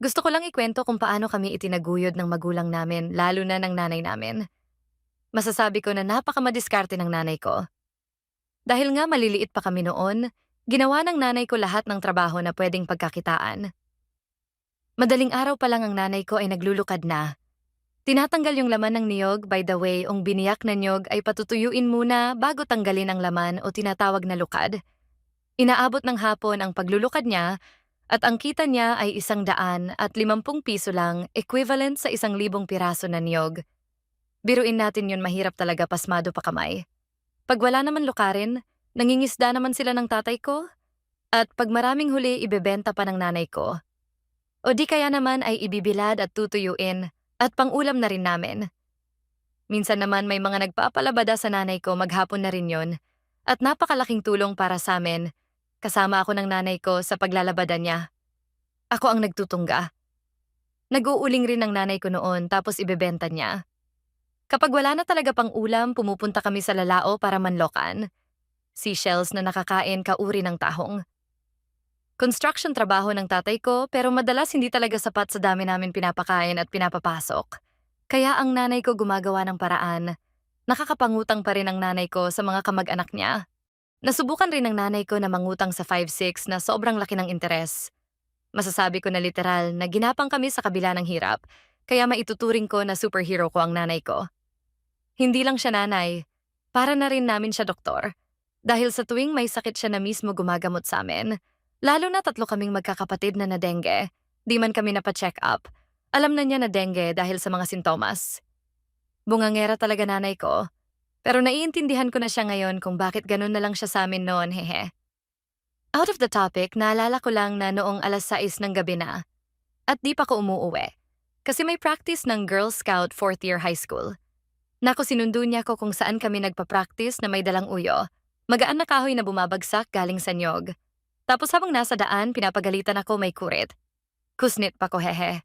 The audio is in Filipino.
Gusto ko lang ikwento kung paano kami itinaguyod ng magulang namin, lalo na ng nanay namin. Masasabi ko na napakamadiskarte ng nanay ko. Dahil nga maliliit pa kami noon, ginawa ng nanay ko lahat ng trabaho na pwedeng pagkakitaan. Madaling araw pa lang ang nanay ko ay naglulukad na. Tinatanggal yung laman ng niyog, by the way, ang biniyak na niyog ay patutuyuin muna bago tanggalin ang laman o tinatawag na lukad. Inaabot ng hapon ang paglulukad niya at ang kita niya ay 150 piso lang, equivalent sa 1,000 piraso na niyog. Biruin natin yun, mahirap talaga, pasmado pa kamay. Pag wala naman lukarin, nangingisda naman sila ng tatay ko at pag maraming huli ibebenta pa ng nanay ko. O di kaya naman ay ibibilad at tutuyuin at pangulam na rin namin. Minsan naman may mga nagpapalabada sa nanay ko, maghapon na rin yon. At napakalaking tulong para sa amin. Kasama ako ng nanay ko sa paglalabada niya. Ako ang nagtutungga. Nag-uuling rin ng nanay ko noon tapos ibebenta niya. Kapag wala na talaga pang ulam, pumupunta kami sa lalao para manlokan. Seashells na nakakain kauri ng tahong. Construction trabaho ng tatay ko pero madalas hindi talaga sapat sa dami namin pinapakain at pinapapasok. Kaya ang nanay ko gumagawa ng paraan. Nakakapangutang pa rin ang nanay ko sa mga kamag-anak niya. Nasubukan rin ng nanay ko na mangutang sa 5-6 na sobrang laki ng interes. Masasabi ko na literal na ginapang kami sa kabila ng hirap, kaya maituturing ko na superhero ko ang nanay ko. Hindi lang siya nanay, para na rin namin siya doktor. Dahil sa tuwing may sakit siya na mismo gumagamot sa amin. Lalo na 3 kaming magkakapatid na dengue, di man kami napacheck up. Alam na niya na dengue dahil sa mga sintomas. Bungangera talaga nanay ko. Pero naiintindihan ko na siya ngayon kung bakit ganun na lang siya sa amin noon, hehe. Out of the topic, naalala ko lang na noong 6:00 ng gabi na. At di pa ko umuuwi. Kasi may practice ng Girl Scout 4th year high school. Naku, sinundo niya ko kung saan kami nagpa-practice na may dalang uyo. Magaan na kahoy na bumabagsak galing sa nyog. Tapos habang nasa daan, pinapagalitan ako, may kurit. Kusnit pa ko, hehe.